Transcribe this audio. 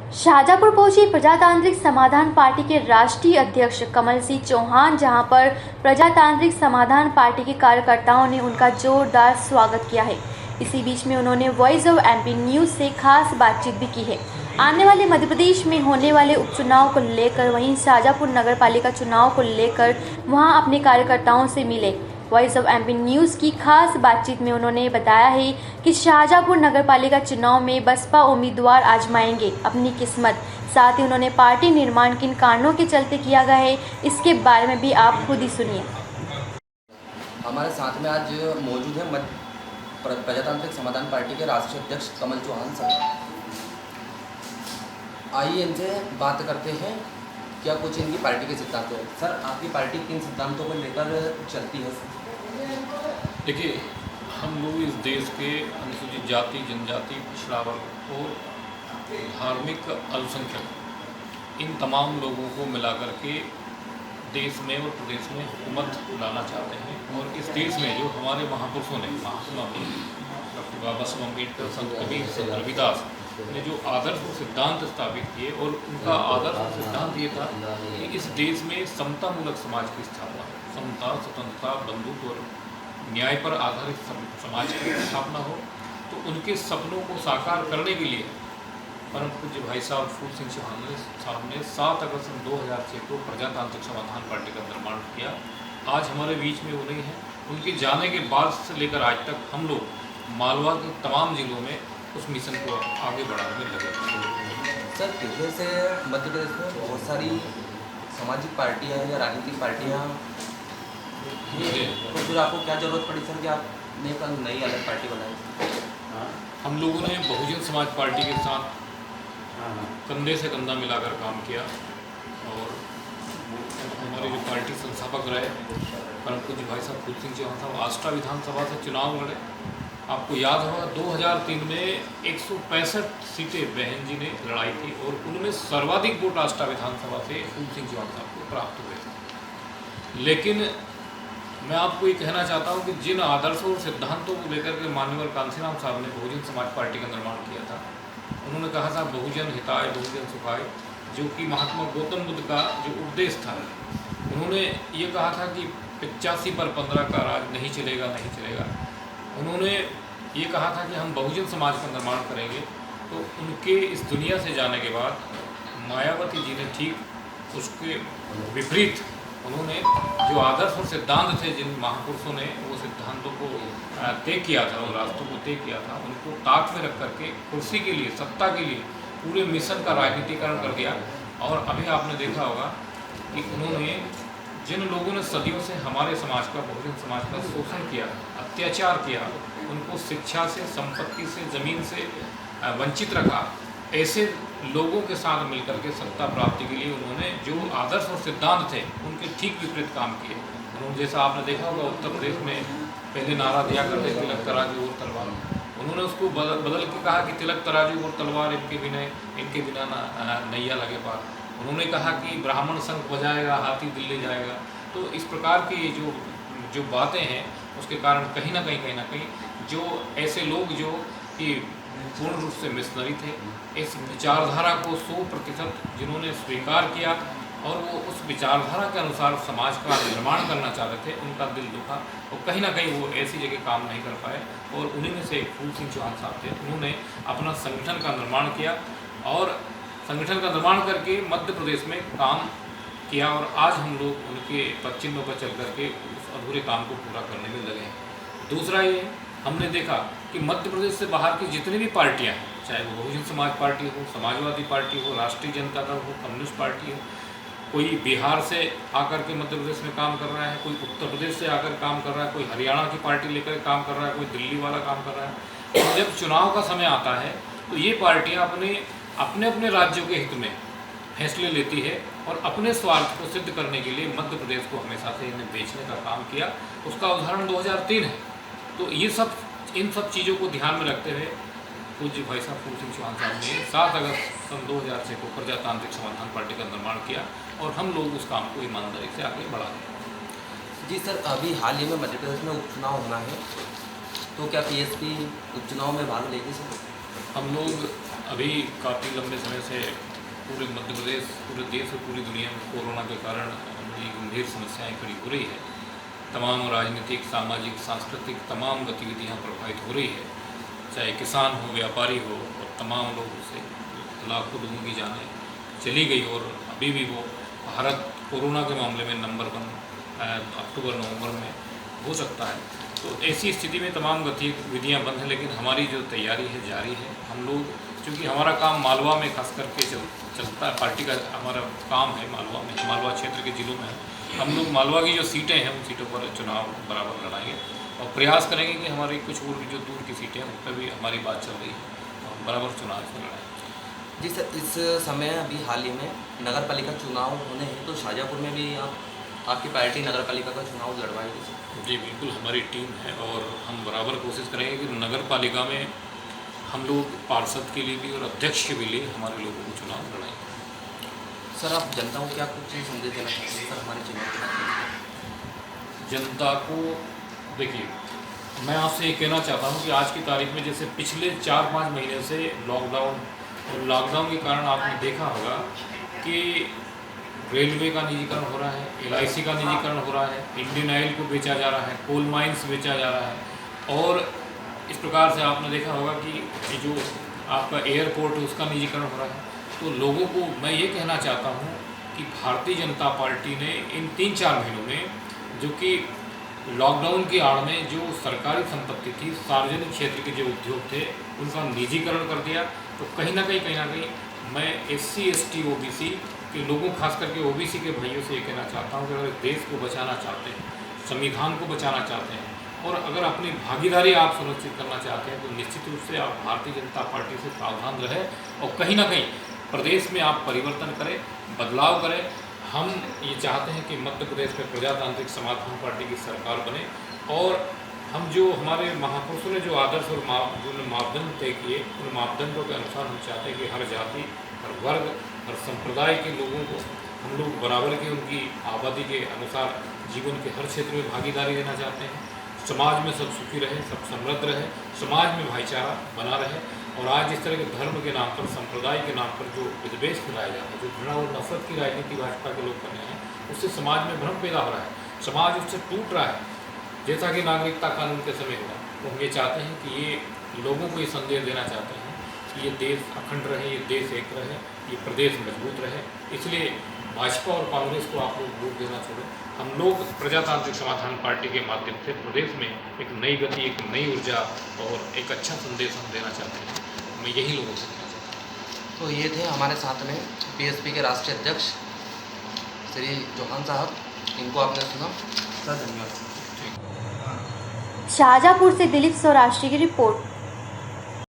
शाहजहाँपुर पहुंची प्रजातांत्रिक समाधान पार्टी के राष्ट्रीय अध्यक्ष कमल सिंह चौहान, जहां पर प्रजातांत्रिक समाधान पार्टी के कार्यकर्ताओं ने उनका जोरदार स्वागत किया है। इसी बीच में उन्होंने वॉइस ऑफ एमपी न्यूज़ से खास बातचीत भी की है। आने वाले मध्य प्रदेश में होने वाले उपचुनाव को लेकर, वहीं शाहजहाँपुर नगर पालिका चुनाव को लेकर वहां अपने कार्यकर्ताओं से मिले। वॉइस ऑफ एमपी न्यूज़ की खास बातचीत में उन्होंने बताया है कि शाहजहाँपुर नगरपालिका चुनाव में बसपा उम्मीदवार आजमाएंगे अपनी किस्मत। साथ ही उन्होंने पार्टी निर्माण किन कारणों के चलते किया गया है, इसके बारे में भी आप खुद ही सुनिए। हमारे साथ में आज मौजूद है प्रजातांत्रिक समाधान पार्टी के राष्ट्रीय अध्यक्ष कमल चौहान सर। आइए इनसे बात करते हैं, क्या कुछ इनकी पार्टी के सिद्धांत हैं। सर, आपकी पार्टी किन सिद्धांतों को लेकर चलती है? देखिए, हम लोग इस देश के अनुसूचित जाति, जनजाति, पिछड़ा वर्ग और धार्मिक अल्पसंख्यक, इन तमाम लोगों को मिलाकर के देश में और प्रदेश में हुकूमत लाना चाहते हैं। और इस देश में जो हमारे महापुरुषों ने, महात्मा डॉक्टर बाबा साहब अम्बेडकर, संत कबीर, संत रविदास ने जो आदर्श और सिद्धांत स्थापित किए, और उनका आदर्श और सिद्धांत ये था कि इस देश में समतामूलक समाज की स्थापना, समता, स्वतंत्रता, बंधुत्व और न्याय पर आधारित समाज की स्थापना हो। तो उनके सपनों को साकार करने के लिए परम पूज्य भाई साहब फूल सिंह चौहान साहब ने 7 अगस्त 2006 को प्रजातांत्रिक समाधान पार्टी का निर्माण किया। आज हमारे बीच में वो नहीं है। उनके जाने के बाद से लेकर आज तक हम लोग मालवा के तमाम जिलों में उस मिशन को आगे बढ़ाने में लगे। सर, पहले से मध्य प्रदेश में बहुत सारी सामाजिक पार्टियां या राजनीतिक पार्टियां, तो फिर आपको क्या ज़रूरत पड़ी सर कि आपने एक नई अलग पार्टी बनाई? हम लोगों ने बहुजन समाज पार्टी के साथ कंधे से कंधा मिलाकर काम किया, और हमारे जो पार्टी संस्थापक रहे परम पूज्य भाई साहब फूल सिंह चौहान साहब आष्टा विधानसभा से चुनाव लड़े। आपको याद होगा 2003 में 165 सीटें बहन जी ने लड़ाई थी, और उनमें सर्वाधिक वोट आष्टा विधानसभा से फूल सिंह चौहान साहब को प्राप्त हुए थे। लेकिन मैं आपको ये कहना चाहता हूँ कि जिन आदर्शों और सिद्धांतों को लेकर के मान्यवर कांसीराम साहब ने बहुजन समाज पार्टी का निर्माण किया था, उन्होंने कहा था बहुजन हिताय बहुजन सुखाय, जो कि महात्मा गौतम बुद्ध का जो उपदेश था। उन्होंने ये कहा था कि 85 पर 15 का राज नहीं चलेगा, नहीं चलेगा। उन्होंने ये कहा था कि हम बहुजन समाज का निर्माण करेंगे। तो उनके इस दुनिया से जाने के बाद मायावती जी ने ठीक उसके विपरीत उन्होंने जो आदर्श और सिद्धांत थे, जिन महापुरुषों ने वो सिद्धांतों को तय किया था और रास्तों को तय किया था, उनको ताक में रख करके कुर्सी के लिए, सत्ता के लिए पूरे मिशन का राजनीतिकरण कर दिया। और अभी आपने देखा होगा कि उन्होंने जिन लोगों ने सदियों से हमारे समाज का, बहुजन समाज का शोषण किया, अत्याचार किया, उनको शिक्षा से, संपत्ति से, ज़मीन से वंचित रखा, ऐसे लोगों के साथ मिलकर के सत्ता प्राप्ति के लिए उन्होंने जो आदर्श और सिद्धांत थे उनके ठीक विपरीत काम किए। उन्होंने, जैसा आपने देखा होगा, उत्तर प्रदेश में पहले नारा दिया करते तिलक तराजू और तलवार, उन्होंने उसको बदल के कहा कि तिलक तराजू और तलवार इनके बिना नैया लगे पार। उन्होंने कहा कि ब्राह्मण शंख बजाएगा, हाथी दिल्ली जाएगा। तो इस प्रकार की जो बातें हैं, उसके कारण कहीं ना कहीं जो ऐसे लोग जो कि पूर्ण रूप से मिशनरी थे, इस विचारधारा को 100% जिन्होंने स्वीकार किया और वो उस विचारधारा के अनुसार समाज का निर्माण करना चाहते थे, उनका दिल दुखा और कहीं ना कहीं वो ऐसी जगह काम नहीं कर पाए। और उन्हीं में से फूल सिंह चौहान साहब थे। उन्होंने अपना संगठन का निर्माण किया और संगठन का निर्माण करके मध्य प्रदेश में काम किया, और आज हम लोग उनके पदचिन्हों पर चल करके उस अधूरे काम को पूरा करने में लगे हैं। दूसरा ये, हमने देखा कि मध्य प्रदेश से बाहर की जितनी भी पार्टियां हैं, चाहे वो बहुजन समाज पार्टी हो, समाजवादी पार्टी हो, राष्ट्रीय जनता दल हो, कम्युनिस्ट पार्टी हो, कोई बिहार से आकर के मध्य प्रदेश में काम कर रहा है, कोई उत्तर प्रदेश से आकर काम कर रहा है, कोई हरियाणा की पार्टी लेकर काम कर रहा है, कोई दिल्ली वाला काम कर रहा है। तो जब चुनाव का समय आता है तो ये पार्टियाँ अपने अपने राज्यों के हित में फैसले लेती है, और अपने स्वार्थ को सिद्ध करने के लिए मध्य प्रदेश को हमेशा से इन्हें बेचने का काम किया। उसका उदाहरण 2003 है। तो ये इन सब चीज़ों को ध्यान में रखते हुए पूज्य भाई साहब फूल सिंह चौहान साहब ने 7 अगस्त 2006 को प्रजातांत्रिक समाधान पार्टी का निर्माण किया, और हम लोग उस काम को ईमानदारी से आगे बढ़ा दें। जी सर, अभी हाल ही में मध्य प्रदेश में उपचुनाव होना है, तो क्या पीएसपी उपचुनाव में भाग लेगी सर? हम लोग अभी काफ़ी लंबे समय से पूरे मध्य प्रदेश, पूरे देश और पूरी दुनिया में कोरोना के कारण बड़ी गंभीर समस्याएं खड़ी हो रही है। तमाम राजनीतिक, सामाजिक, सांस्कृतिक तमाम गतिविधियां प्रभावित हो रही है। चाहे किसान हो, व्यापारी हो, और तमाम लोगों से लाखों लोगों की जानें चली गई और अभी भी वो भारत कोरोना के मामले में नंबर 1 अक्टूबर-नवंबर में हो सकता है। तो ऐसी स्थिति में तमाम गतिविधियां बंद हैं, लेकिन हमारी जो तैयारी है जारी है। हम लोग, क्योंकि हमारा काम मालवा में खास करके चलता है, पार्टी का हमारा काम है मालवा में, मालवा क्षेत्र के ज़िलों में है। हम लोग मालवा की जो सीटें हैं उन सीटों पर चुनाव बराबर लड़ाएंगे और प्रयास करेंगे कि हमारी कुछ और जो दूर की सीटें हैं उन पर भी हमारी बात चल रही है और बराबर चुनाव से लड़ाएंगे। जी सर, इस समय अभी हाल ही में नगर पालिका चुनाव होने हैं, तो शाहजहाँपुर में भी आपकी पार्टी नगर पालिका का चुनाव लड़वाएगी सर? जी बिल्कुल, हमारी टीम है और हम बराबर कोशिश करेंगे कि नगर पालिका में हम लोग पार्षद के लिए भी और अध्यक्ष के लिए हमारे लोगों को चुनाव लड़ाएंगे। सर, आप जनता को क्या कुछ संदेश देना चाहते हैं सर हमारे चुनाव के माध्यम से? जनता को देखिए, मैं आपसे ये कहना चाहता हूँ कि आज की तारीख में जैसे पिछले 4-5 महीने से लॉकडाउन के कारण आपने देखा होगा कि रेलवे का निजीकरण हो रहा है, LIC का निजीकरण हो रहा है, इंडियन ऑयल को बेचा जा रहा है, कोल माइंस बेचा जा रहा है, और इस प्रकार से आपने देखा होगा कि जो आपका एयरपोर्ट है उसका निजीकरण हो रहा है। तो लोगों को मैं ये कहना चाहता हूँ कि भारतीय जनता पार्टी ने इन 3-4 महीनों में, जो कि लॉकडाउन की आड़ में जो सरकारी संपत्ति थी, सार्वजनिक क्षेत्र के जो उद्योग थे, उनका निजीकरण कर दिया। तो कहीं ना कहीं मैं SC ST OBC के लोगों, खास करके OBC के भाइयों से ये कहना चाहता हूँ कि अगर देश को बचाना चाहते हैं, संविधान को बचाना चाहते हैं और अगर अपनी भागीदारी आप सुनिश्चित करना चाहते हैं, तो निश्चित रूप से आप भारतीय जनता पार्टी से सावधान रहें और कहीं ना कहीं प्रदेश में आप परिवर्तन करें, बदलाव करें। हम ये चाहते हैं कि मध्य प्रदेश में प्रजातांत्रिक समाधान पार्टी की सरकार बने और हम जो हमारे महापुरुषों ने जो आदर्श और मापदंड तय किए, उन मापदंडों के अनुसार हम चाहते हैं कि हर जाति, हर वर्ग, हर संप्रदाय के लोगों को हम लोग बराबर की उनकी आबादी के अनुसार जीवन के हर क्षेत्र में भागीदारी देना चाहते हैं। समाज में सब सुखी रहे, सब समृद्ध रहे, समाज में भाईचारा बना रहे। और आज इस तरह के धर्म के नाम पर, संप्रदाय के नाम पर जो विद्वेष फैलाया जाता है, जो घृणा और नफरत की राजनीति भाजपा के लोग कर रहे हैं, उससे समाज में भ्रम पैदा हो रहा है, समाज उससे टूट रहा है, जैसा कि नागरिकता कानून के समय हुआ। तो हम ये चाहते हैं कि ये लोगों को ये संदेश देना चाहते हैं कि ये देश अखंड रहे, ये देश एक रहे, ये प्रदेश मजबूत रहे। इसलिए भाजपा और कांग्रेस को आप लोग वोट देना छोड़ें। हम लोग प्रजातांत्रिक समाधान पार्टी के माध्यम से प्रदेश में एक नई गति, एक नई ऊर्जा और एक अच्छा संदेश हम देना चाहते हैं। मैं यही लोगों से कहना चाहता हूँ। तो ये थे हमारे साथ में PSP के राष्ट्रीय अध्यक्ष श्री चौहान साहब, इनको आपने सुना सर, धन्यवाद। शाहजहाँपुर से दिलीप सौराष्ट्री की रिपोर्ट।